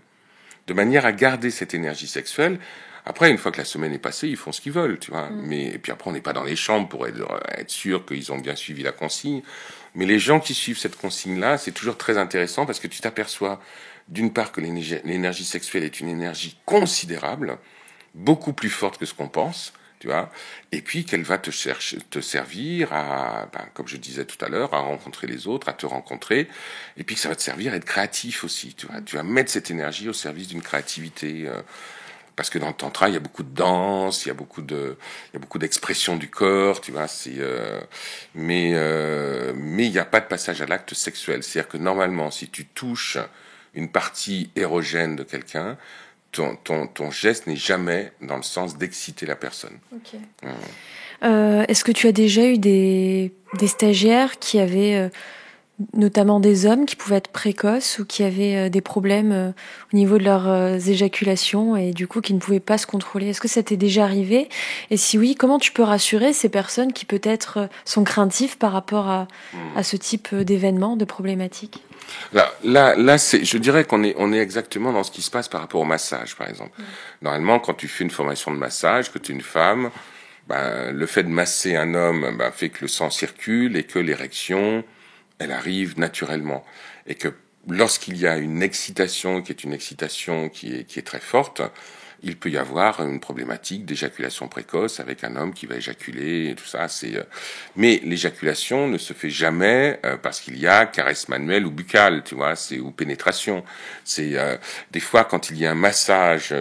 de manière à garder cette énergie sexuelle. Après, une fois que la semaine est passée, ils font ce qu'ils veulent, tu vois. Et puis après, on n'est pas dans les chambres pour être sûr qu'ils ont bien suivi la consigne. Mais les gens qui suivent cette consigne-là, c'est toujours très intéressant parce que tu t'aperçois, d'une part, que l'énergie sexuelle est une énergie considérable, beaucoup plus forte que ce qu'on pense, tu vois, et puis qu'elle va te servir à, comme je disais tout à l'heure, à rencontrer les autres, à te rencontrer, et puis que ça va te servir à être créatif aussi, tu vois. Tu vas mettre cette énergie au service d'une créativité, parce que dans le tantra, il y a beaucoup de danse, il y a beaucoup d'expression du corps, tu vois. Mais il n'y a pas de passage à l'acte sexuel. C'est-à-dire que normalement, si tu touches une partie érogène de quelqu'un, ton geste n'est jamais dans le sens d'exciter la personne. Okay. Est-ce que tu as déjà eu des stagiaires qui avaient notamment des hommes qui pouvaient être précoces ou qui avaient des problèmes au niveau de leurs éjaculations et du coup qui ne pouvaient pas se contrôler? Est-ce que ça t'est déjà arrivé? Et si oui, comment tu peux rassurer ces personnes qui peut-être sont craintives par rapport à ce type d'événement, de problématiques? Là, je dirais qu'on est exactement dans ce qui se passe par rapport au massage, par exemple. Normalement, quand tu fais une formation de massage, que tu es une femme, le fait de masser un homme fait que le sang circule et que l'érection, elle arrive naturellement. Et que lorsqu'il y a une excitation qui est très forte, il peut y avoir une problématique d'éjaculation précoce avec un homme qui va éjaculer et tout ça. Mais l'éjaculation ne se fait jamais parce qu'il y a caresse manuelle ou buccale, tu vois, ou pénétration. Des fois quand il y a un massage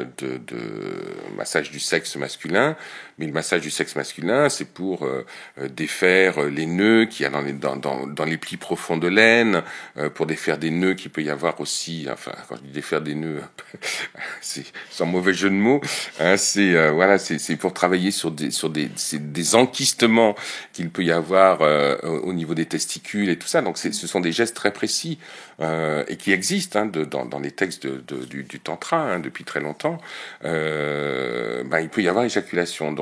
massage du sexe masculin, mais le massage du sexe masculin, c'est pour défaire les nœuds qu'il y a dans les plis profonds de l'aine, pour défaire des nœuds qu'il peut y avoir aussi. Enfin, quand je dis défaire des nœuds, c'est sans mauvais jeu de mots. Hein, c'est pour travailler sur des enquistements qu'il peut y avoir au niveau des testicules et tout ça. Donc, ce sont des gestes très précis et qui existent dans les textes du tantra depuis très longtemps. Il peut y avoir éjaculation.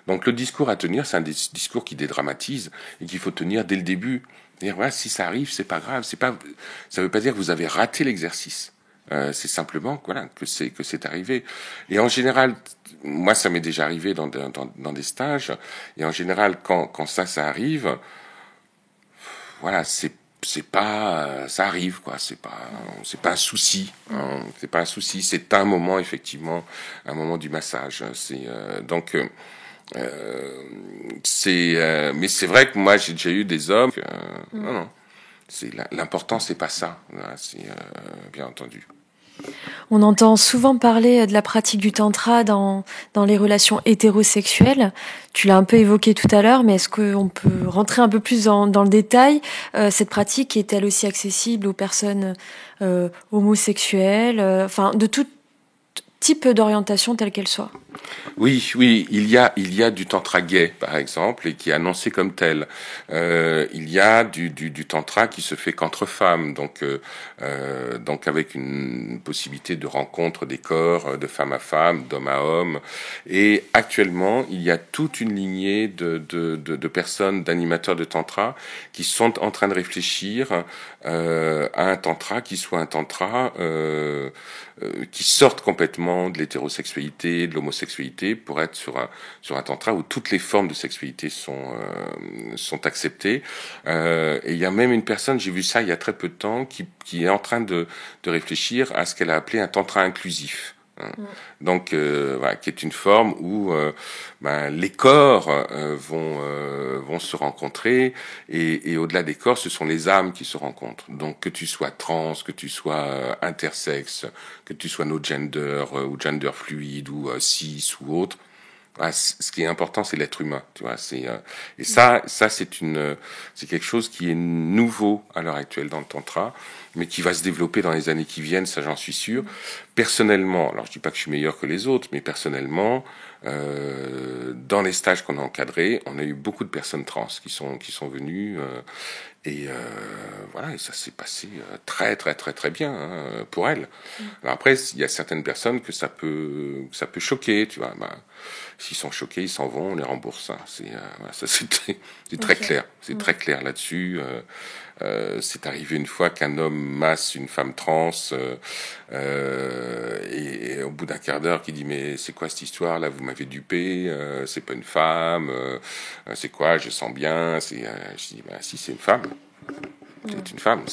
Donc le discours à tenir, c'est un discours qui dédramatise et qu'il faut tenir dès le début. Dire voilà, si ça arrive, c'est pas grave. Ça veut pas dire que vous avez raté l'exercice. C'est simplement que c'est arrivé. Et en général, moi ça m'est déjà arrivé dans des stages. Et en général, quand ça arrive, voilà, c'est pas ça arrive quoi. C'est pas un souci. Hein, c'est pas un souci. C'est un moment effectivement, un moment du massage. Mais c'est vrai que moi j'ai déjà eu des hommes. Non. L'important c'est pas ça. Voilà, c'est bien entendu. On entend souvent parler de la pratique du tantra dans les relations hétérosexuelles. Tu l'as un peu évoqué tout à l'heure, mais est-ce qu'on peut rentrer un peu plus dans le détail? Cette pratique est-elle aussi accessible aux personnes homosexuelles, enfin de tout type d'orientation telle qu'elle soit? Oui, il y a du tantra gay, par exemple, et qui est annoncé comme tel. Il y a du tantra qui se fait qu'entre femmes, donc avec une possibilité de rencontre des corps de femme à femme, d'homme à homme. Et actuellement, il y a toute une lignée de personnes, d'animateurs de tantra, qui sont en train de réfléchir à un tantra qui soit un tantra qui sorte complètement de l'hétérosexualité, de l'homosexualité, pour être sur un tantra où toutes les formes de sexualité sont acceptées. Et il y a même une personne, j'ai vu ça il y a très peu de temps, qui est en train de réfléchir à ce qu'elle a appelé un tantra inclusif. Donc, voilà, qui est une forme où les corps vont se rencontrer et au-delà des corps, ce sont les âmes qui se rencontrent. Donc, que tu sois trans, que tu sois intersexe, que tu sois no gender ou gender fluide ou cis ou autre. Ce qui est important, c'est l'être humain, tu vois. Et ça, c'est quelque chose qui est nouveau à l'heure actuelle dans le tantra, mais qui va se développer dans les années qui viennent, ça j'en suis sûr. Personnellement, alors je dis pas que je suis meilleur que les autres, mais personnellement, dans les stages qu'on a encadrés, on a eu beaucoup de personnes trans qui sont venues. Et voilà, et ça s'est passé très très très très bien pour elles. Alors après, il y a certaines personnes que ça peut choquer, tu vois. S'ils sont choqués, ils s'en vont, on les rembourse. Voilà, ça c'est très clair, c'est très clair là-dessus. C'est arrivé une fois qu'un homme masse une femme trans et au bout d'un quart d'heure, qui dit mais c'est quoi cette histoire là, vous m'avez dupé, c'est pas une femme, c'est quoi, je sens bien, je dis si c'est une femme. C'est une femme,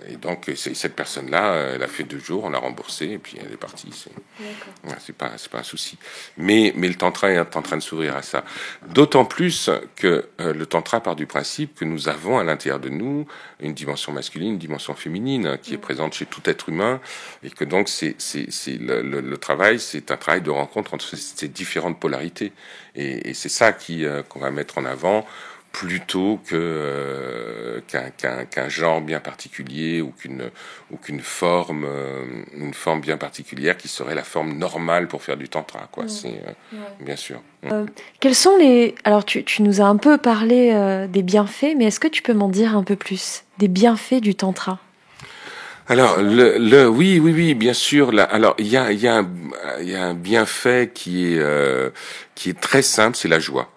et donc cette personne-là, elle a fait 2 jours, on l'a remboursé et puis elle est partie. C'est pas un souci. Mais le tantra est en train de s'ouvrir à ça. D'autant plus que le tantra part du principe que nous avons à l'intérieur de nous une dimension masculine, une dimension féminine qui est présente chez tout être humain et que donc le travail, c'est un travail de rencontre entre ces différentes polarités et c'est ça qu'on va mettre en avant, plutôt qu'un genre bien particulier ou qu'une forme une forme bien particulière qui serait la forme normale pour faire du tantra, quoi. Bien sûr. Quels sont alors tu nous as un peu parlé des bienfaits, mais est-ce que tu peux m'en dire un peu plus des bienfaits du tantra? Alors oui, bien sûr. Alors il y a un bienfait qui est très simple, c'est la joie.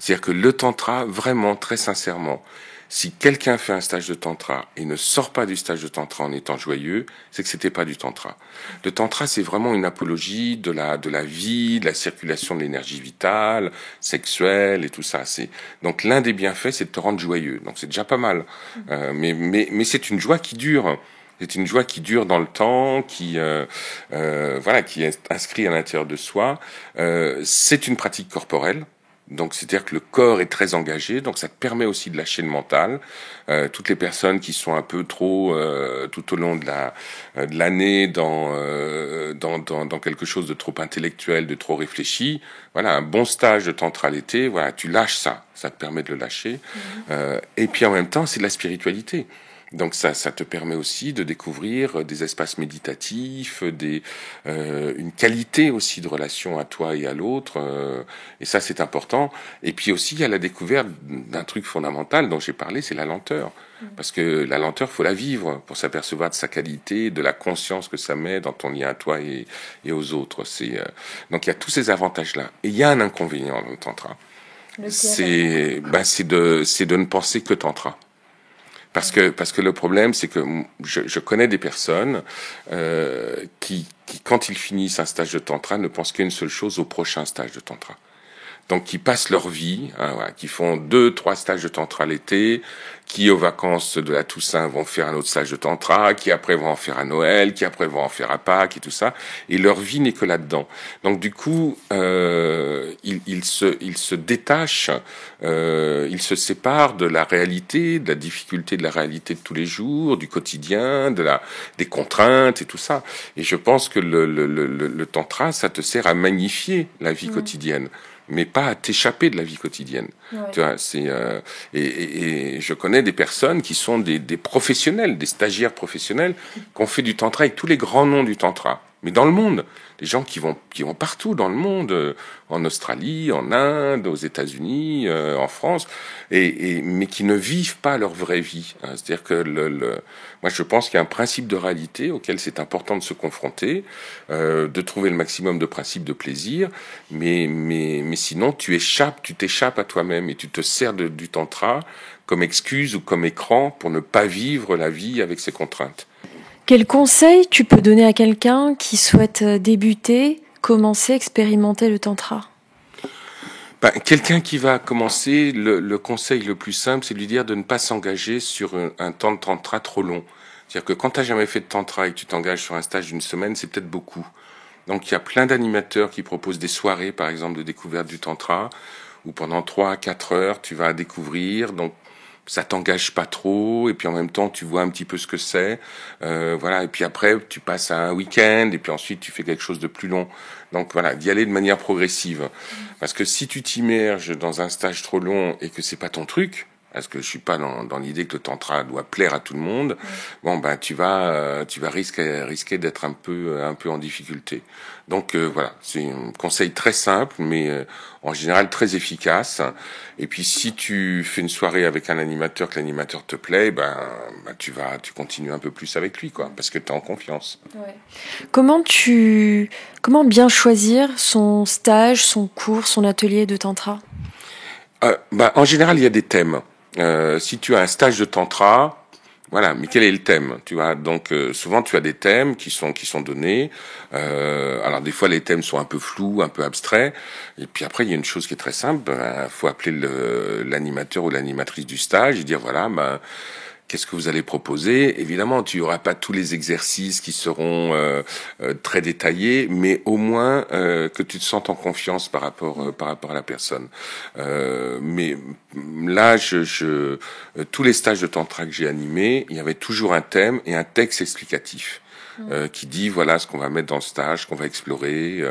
C'est-à-dire que le tantra, vraiment, très sincèrement, si quelqu'un fait un stage de tantra et ne sort pas du stage de tantra en étant joyeux, c'est que c'était pas du tantra. Le tantra, c'est vraiment une apologie de la vie, de la circulation de l'énergie vitale, sexuelle et tout ça. Donc l'un des bienfaits, c'est de te rendre joyeux. Donc c'est déjà pas mal. Mais c'est une joie qui dure. C'est une joie qui dure dans le temps, qui est inscrite à l'intérieur de soi. C'est une pratique corporelle. Donc, c'est-à-dire que le corps est très engagé, donc ça te permet aussi de lâcher le mental. Toutes les personnes qui sont un peu trop tout au long de l'année dans quelque chose de trop intellectuel, de trop réfléchi, voilà, un bon stage de tantra l'été, voilà, tu lâches ça te permet de le lâcher. Et puis en même temps, c'est de la spiritualité. Donc ça te permet aussi de découvrir des espaces méditatifs, une qualité aussi de relation à toi et à l'autre, et ça c'est important. Et puis aussi il y a la découverte d'un truc fondamental dont j'ai parlé, c'est la lenteur. Parce que la lenteur, faut la vivre pour s'apercevoir de sa qualité, de la conscience que ça met dans ton lien à toi et aux autres. Donc il y a tous ces avantages-là. Et il y a un inconvénient dans le tantra. C'est de ne penser que tantra. Parce que le problème, c'est que je connais des personnes qui, quand ils finissent un stage de tantra, ne pensent qu'à une seule chose, au prochain stage de tantra. donc qui passent leur vie, hein, voilà, qui font 2-3 stages de tantra l'été, qui aux vacances de la Toussaint vont faire un autre stage de tantra, qui après vont en faire à Noël, qui après vont en faire à Pâques et tout ça, et leur vie n'est que là-dedans. Donc du coup, ils se détachent, ils se séparent de la réalité, de la difficulté de la réalité de tous les jours, du quotidien, des contraintes et tout ça. Et je pense que le tantra, ça te sert à magnifier la vie quotidienne, mais pas à t'échapper de la vie quotidienne. Ouais. Tu vois, et je connais des personnes qui sont des professionnels, des stagiaires professionnels, qui ont fait du tantra avec tous les grands noms du tantra. Mais dans le monde, des gens qui vont partout dans le monde, en Australie, en Inde, aux États-Unis, en France, mais qui ne vivent pas leur vraie vie. Hein. C'est-à-dire que moi je pense qu'il y a un principe de réalité auquel c'est important de se confronter, de trouver le maximum de principes de plaisir, mais sinon tu t'échappes à toi-même et tu te sers du tantra comme excuse ou comme écran pour ne pas vivre la vie avec ses contraintes. Quel conseil tu peux donner à quelqu'un qui souhaite débuter, commencer, expérimenter le tantra ? Quelqu'un qui va commencer, le conseil le plus simple, c'est de lui dire de ne pas s'engager sur un temps de tantra trop long. C'est-à-dire que quand tu n'as jamais fait de tantra et que tu t'engages sur un stage d'une semaine, c'est peut-être beaucoup. Donc il y a plein d'animateurs qui proposent des soirées, par exemple, de découverte du tantra, où pendant 3 à 4 heures, tu vas découvrir. Donc ça t'engage pas trop, et puis en même temps tu vois un petit peu ce que c'est, voilà, et puis après tu passes à un week-end, et puis ensuite tu fais quelque chose de plus long. Donc voilà, d'y aller de manière progressive, parce que si tu t'immerges dans un stage trop long et que c'est pas ton truc, parce que je suis pas dans l'idée que le tantra doit plaire à tout le monde, bon tu vas risquer d'être un peu en difficulté. Donc voilà, c'est un conseil très simple, mais en général très efficace. Et puis si tu fais une soirée avec un animateur, que l'animateur te plaît, tu continues un peu plus avec lui, quoi, parce que t'es en confiance. Ouais. Comment bien choisir son stage, son cours, son atelier de tantra ? En général, il y a des thèmes. Si tu as un stage de tantra, voilà, mais quel est le thème, tu vois? Donc souvent tu as des thèmes qui sont donnés. Alors des fois les thèmes sont un peu flous, un peu abstraits. Et puis après il y a une chose qui est très simple. Faut appeler l'animateur ou l'animatrice du stage et dire voilà, qu'est-ce que vous allez proposer? Évidemment, tu n'auras pas tous les exercices qui seront très détaillés, mais au moins que tu te sentes en confiance par rapport à la personne. Mais là, tous les stages de tantra que j'ai animés, il y avait toujours un thème et un texte explicatif. Qui dit voilà ce qu'on va mettre dans le stage, qu'on va explorer.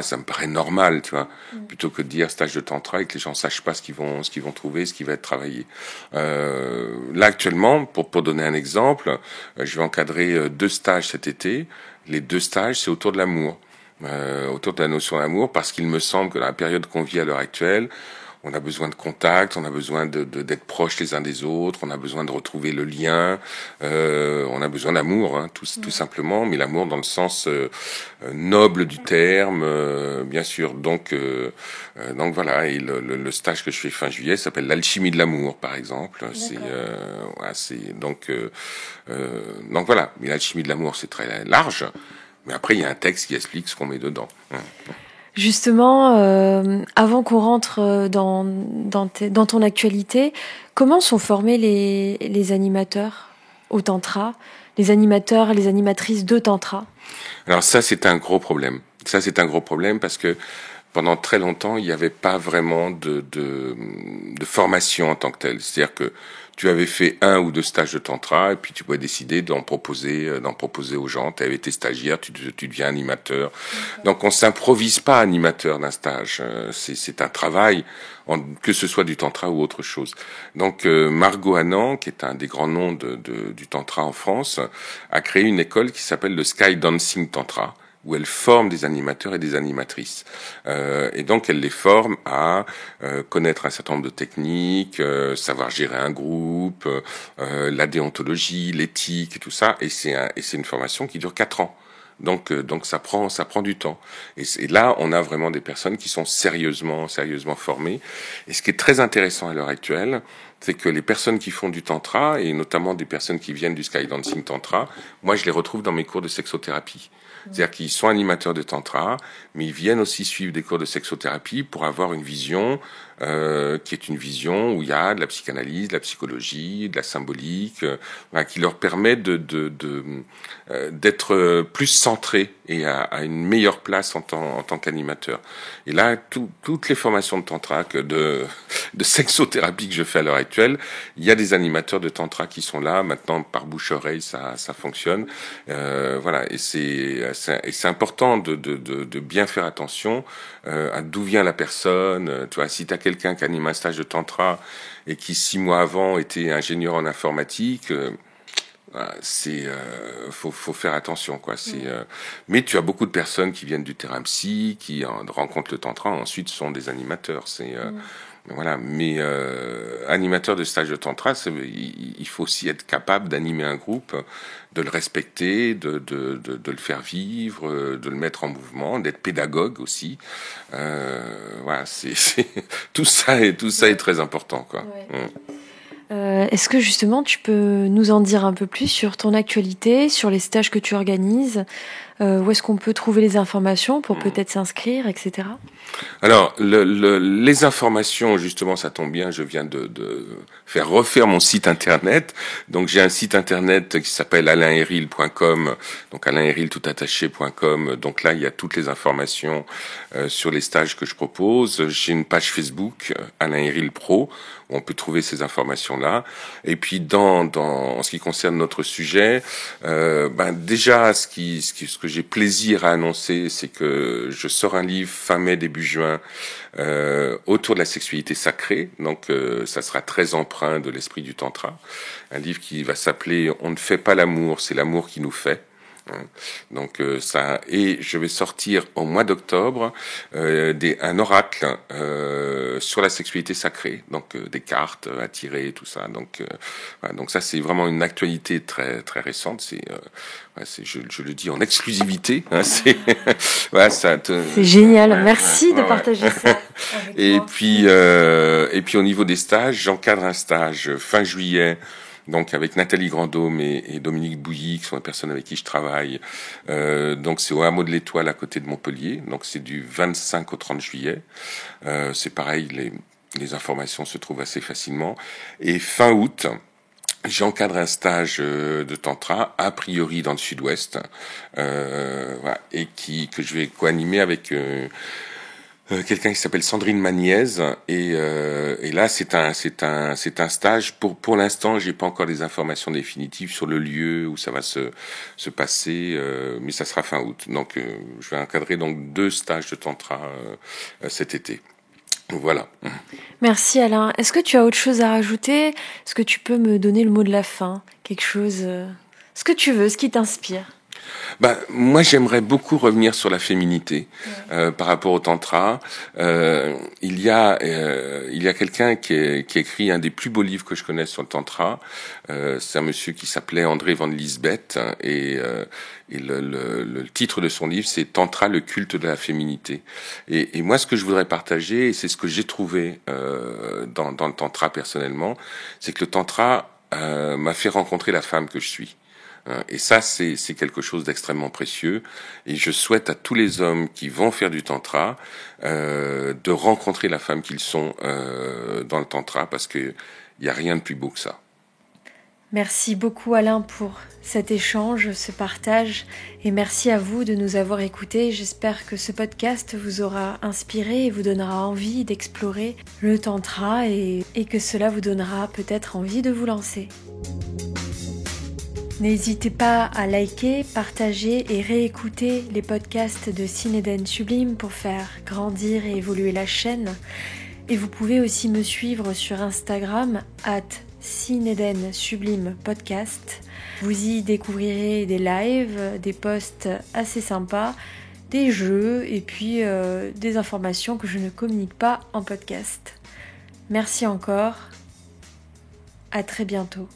Ça me paraît normal, tu vois, plutôt que de dire stage de tantra et que les gens sachent pas ce qu'ils vont trouver, ce qui va être travaillé. Là actuellement, pour donner un exemple, je vais encadrer 2 stages cet été. Les 2 stages, c'est autour de l'amour, autour de la notion d'amour, parce qu'il me semble que dans la période qu'on vit à l'heure actuelle, on a besoin de contact, on a besoin d'être proches les uns des autres, on a besoin de retrouver le lien, on a besoin d'amour, hein, tout simplement, mais l'amour dans le sens noble du terme, bien sûr. Donc voilà, et le stage que je fais fin juillet s'appelle l'alchimie de l'amour, par exemple. Donc voilà, mais l'alchimie de l'amour c'est très large, mais après il y a un texte qui explique ce qu'on met dedans. Justement, avant qu'on rentre dans ton actualité, comment sont formés les animateurs au tantra, les animateurs et les animatrices de tantra ? Alors ça, c'est un gros problème. Ça, c'est un gros problème parce que pendant très longtemps, il n'y avait pas vraiment de formation en tant que telle. C'est-à-dire que tu avais fait 1 ou 2 stages de tantra et puis tu pouvais décider d'en proposer aux gens. Tu avais tes stagiaires, tu deviens animateur. Okay. Donc on s'improvise pas animateur d'un stage. C'est un travail, que ce soit du tantra ou autre chose. Donc Margot Anand, qui est un des grands noms du tantra en France, a créé une école qui s'appelle le Sky Dancing Tantra, où elle forme des animateurs et des animatrices. Et donc, elle les forme à connaître un certain nombre de techniques, savoir gérer un groupe, la déontologie, l'éthique et tout ça. Et c'est une formation qui dure 4 ans. Donc ça prend du temps. Et là, on a vraiment des personnes qui sont sérieusement formées. Et ce qui est très intéressant à l'heure actuelle, c'est que les personnes qui font du tantra, et notamment des personnes qui viennent du Sky Dancing Tantra, moi je les retrouve dans mes cours de sexothérapie. C'est-à-dire qu'ils sont animateurs de tantra, mais ils viennent aussi suivre des cours de sexothérapie pour avoir une vision qui est une vision où il y a de la psychanalyse, de la psychologie, de la symbolique, qui leur permet d'être plus centrés et à une meilleure place en tant qu'animateur. Et là, toutes les formations de tantra, de sexothérapie que je fais à l'heure actuelle, il y a des animateurs de tantra qui sont là. Maintenant, par bouche-oreille, ça fonctionne. Voilà, et c'est important de bien faire attention à d'où vient la personne. Tu vois, si t'as quelqu'un qui anime un stage de tantra et qui 6 mois avant était ingénieur en informatique, faut faire attention, quoi. Mais tu as beaucoup de personnes qui viennent du terrain psy, qui rencontrent le tantra, ensuite sont des animateurs. Voilà, mais animateur de stage de tantra, il faut aussi être capable d'animer un groupe, de le respecter, de le faire vivre, de le mettre en mouvement, d'être pédagogue aussi. Voilà, tout ça est très important, quoi. Ouais. Est-ce que justement tu peux nous en dire un peu plus sur ton actualité, sur les stages que tu organises, où est-ce qu'on peut trouver les informations pour peut-être s'inscrire, etc. Alors, les informations, justement, ça tombe bien, je viens de refaire mon site internet. Donc, j'ai un site internet qui s'appelle alainheril.com, donc alainheril.com. Donc là, il y a toutes les informations sur les stages que je propose. J'ai une page Facebook, Alain Heril Pro, où on peut trouver ces informations-là. Et puis, en ce qui concerne notre sujet, déjà, ce que j'ai plaisir à annoncer, c'est que je sors un livre fin mai, début juin, autour de la sexualité sacrée. Donc, ça sera très empreint de l'esprit du tantra. Un livre qui va s'appeler « On ne fait pas l'amour, c'est l'amour qui nous fait ». Donc et je vais sortir au mois d'octobre un oracle sur la sexualité sacrée, donc des cartes à tirer, tout ça. Donc ça c'est vraiment une actualité très très récente. Je le dis en exclusivité. C'est génial. Merci de partager ça. Et puis au niveau des stages, j'encadre un stage fin juillet. Donc avec Nathalie Grandhomme et Dominique Bouilly, qui sont les personnes avec qui je travaille. Donc c'est au Hameau de l'Étoile à côté de Montpellier. Donc c'est du 25 au 30 juillet. C'est pareil, les informations se trouvent assez facilement. Et fin août, j'encadre un stage de tantra, a priori dans le sud-ouest, voilà, et que je vais co-animer avec quelqu'un qui s'appelle Sandrine Magniez, et là c'est un stage. Pour l'instant, j'ai pas encore des informations définitives sur le lieu où ça va se passer, mais ça sera fin août. Donc je vais encadrer donc 2 stages de tantra cet été. Voilà. Merci Alain. Est-ce que tu as autre chose à rajouter ? Est-ce que tu peux me donner le mot de la fin ? Quelque chose, ce que tu veux, ce qui t'inspire. Moi, j'aimerais beaucoup revenir sur la féminité par rapport au tantra. Il y a quelqu'un qui écrit un des plus beaux livres que je connaisse sur le tantra. C'est un monsieur qui s'appelait André Van Liesbeth, et le titre de son livre, c'est Tantra, le culte de la féminité. Et moi, ce que je voudrais partager, et c'est ce que j'ai trouvé dans le tantra personnellement, c'est que le tantra m'a fait rencontrer la femme que je suis. Et ça, c'est quelque chose d'extrêmement précieux. Et je souhaite à tous les hommes qui vont faire du tantra de rencontrer la femme qu'ils sont dans le tantra, parce que il y a rien de plus beau que ça. Merci beaucoup Alain pour cet échange, ce partage, et merci à vous de nous avoir écoutés. J'espère que ce podcast vous aura inspiré et vous donnera envie d'explorer le tantra, et que cela vous donnera peut-être envie de vous lancer. N'hésitez pas à liker, partager et réécouter les podcasts de Cinéden Sublime pour faire grandir et évoluer la chaîne. Et vous pouvez aussi me suivre sur Instagram @Cinéden Sublime Podcast. Vous y découvrirez des lives, des posts assez sympas, des jeux et puis des informations que je ne communique pas en podcast. Merci encore. À très bientôt.